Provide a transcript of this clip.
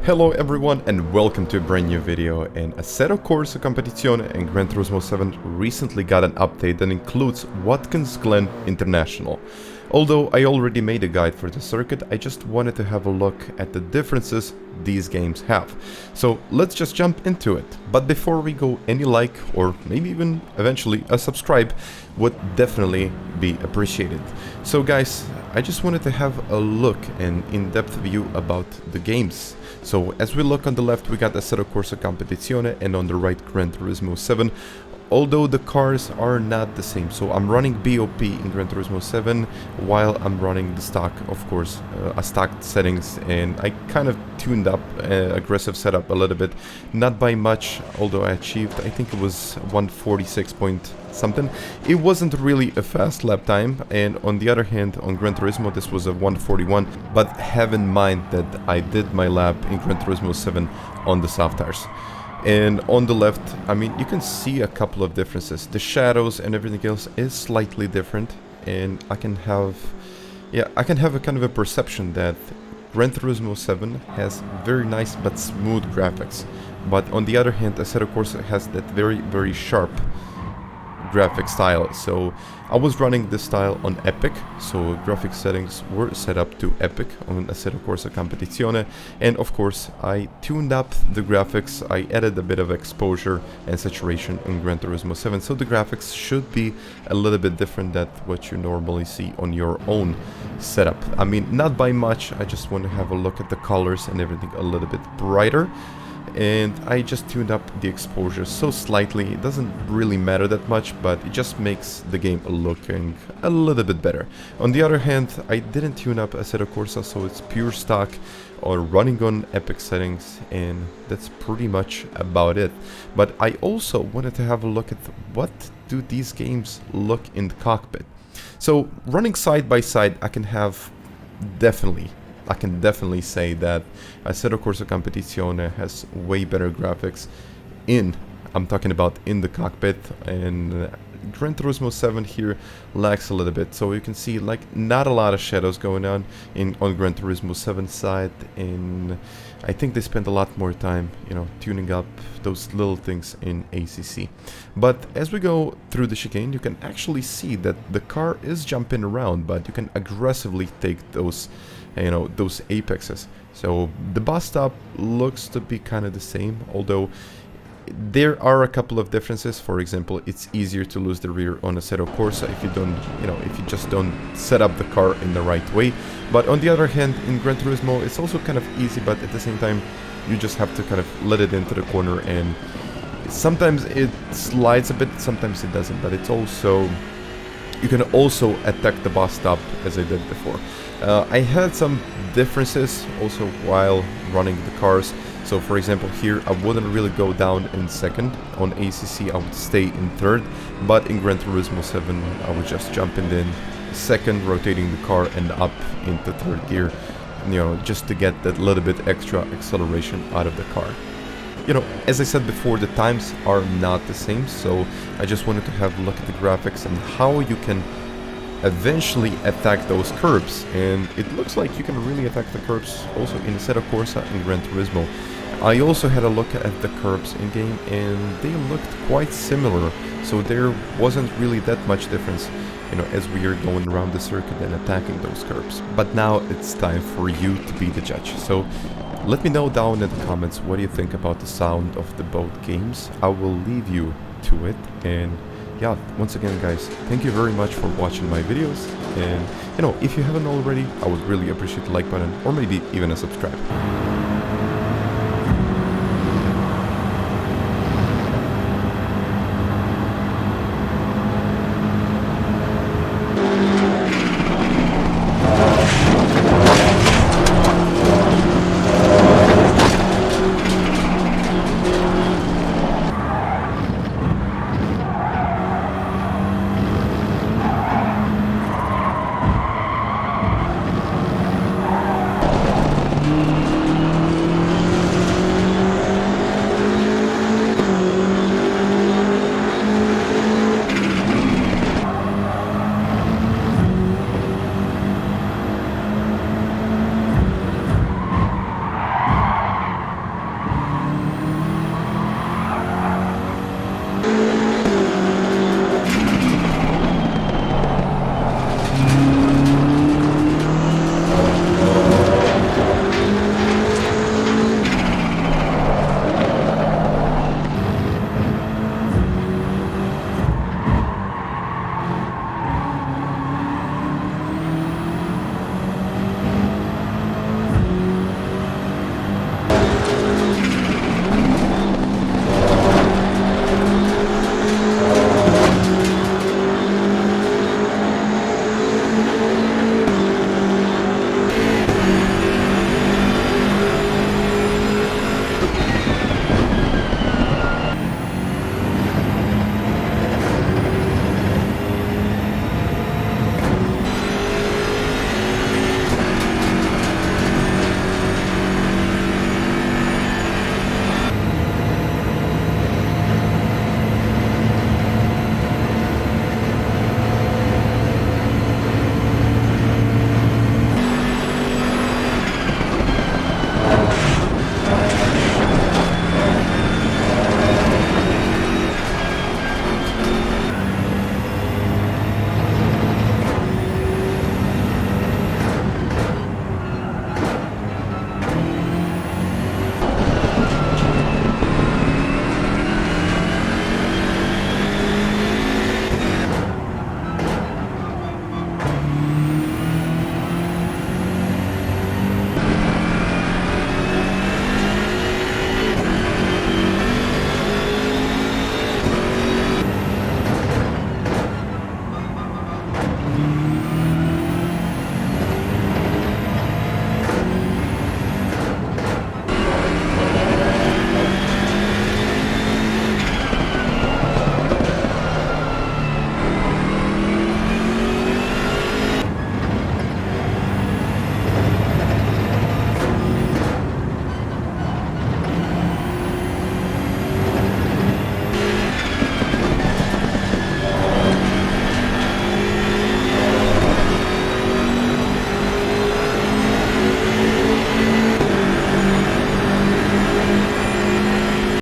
Hello everyone and welcome to a brand new video. And Assetto Corsa Competizione and Gran Turismo 7 recently got an update that includes Watkins Glen International. Although I already made a guide for the circuit, I just wanted to have a look at the differences these games have. So let's just jump into it. But before we go, any like or maybe even eventually a subscribe would definitely be appreciated. So guys, I just wanted to have a look and in-depth view about the games. So as we look on the left, we got Assetto Corsa Competizione, and on the right, Gran Turismo 7. Although the cars are not the same, so I'm running BOP in Gran Turismo 7 while I'm running the stock, of course, stock settings, and I kind of tuned up aggressive setup a little bit, not by much, although I achieved, I think it was 146 point something. It wasn't really a fast lap time, and on the other hand, on Gran Turismo this was a 141, but have in mind that I did my lap in Gran Turismo 7 on the soft tires. And on the left, I mean, you can see a couple of differences. The shadows and everything else is slightly different, and I can have a kind of a perception that Gran Turismo 7 has very nice but smooth graphics. But on the other hand, Assetto Corsa has that very sharp graphic style. So I was running this style on Epic, so graphic settings were set up to Epic on Assetto Corsa Competizione, and of course I tuned up the graphics. I added a bit of exposure and saturation in Gran Turismo 7, so the graphics should be a little bit different than what you normally see on your own setup. I mean, not by much. I just want to have a look at the colors and everything a little bit brighter. And I just tuned up the exposure so slightly. It doesn't really matter that much, but it just makes the game looking a little bit better. On the other hand, I didn't tune up Assetto Corsa, so it's pure stock or running on Epic settings, and that's pretty much about it. But I also wanted to have a look at what do these games look in the cockpit. So running side by side, I can definitely say that Assetto Corsa Competizione has way better graphics I'm talking about in the cockpit, and Gran Turismo 7 here lacks a little bit. So you can see like not a lot of shadows going on Gran Turismo 7 side, and I think they spent a lot more time, tuning up those little things in ACC. But as we go through the chicane, you can actually see that the car is jumping around, but you can aggressively take those those apexes. So the bus stop looks to be kind of the same, although there are a couple of differences. For example, it's easier to lose the rear on Assetto Corsa if you don't, if you just don't set up the car in the right way. But on the other hand, in Gran Turismo, it's also kind of easy, but at the same time, you just have to kind of let it into the corner, and sometimes it slides a bit, sometimes it doesn't. But it's also, you can also attack the bus stop as I did before. I had some differences also while running the cars. So for example, here I wouldn't really go down in second. On ACC I would stay in third, but in Gran Turismo 7 I was just jumping in second, rotating the car and up into third gear, just to get that little bit extra acceleration out of the car. As I said before, the times are not the same, so I just wanted to have a look at the graphics and how you can eventually attack those curbs. And it looks like you can really attack the curbs also in Assetto Corsa and Gran Turismo. I also had a look at the curbs in game, and they looked quite similar, so there wasn't really that much difference, as we are going around the circuit and attacking those curbs. But now it's time for you to be the judge. So let me know down in the comments what do you think about the sound of the both games. I will leave you to it. And yeah, once again guys, thank you very much for watching my videos, and if you haven't already, I would really appreciate the like button or maybe even a subscribe.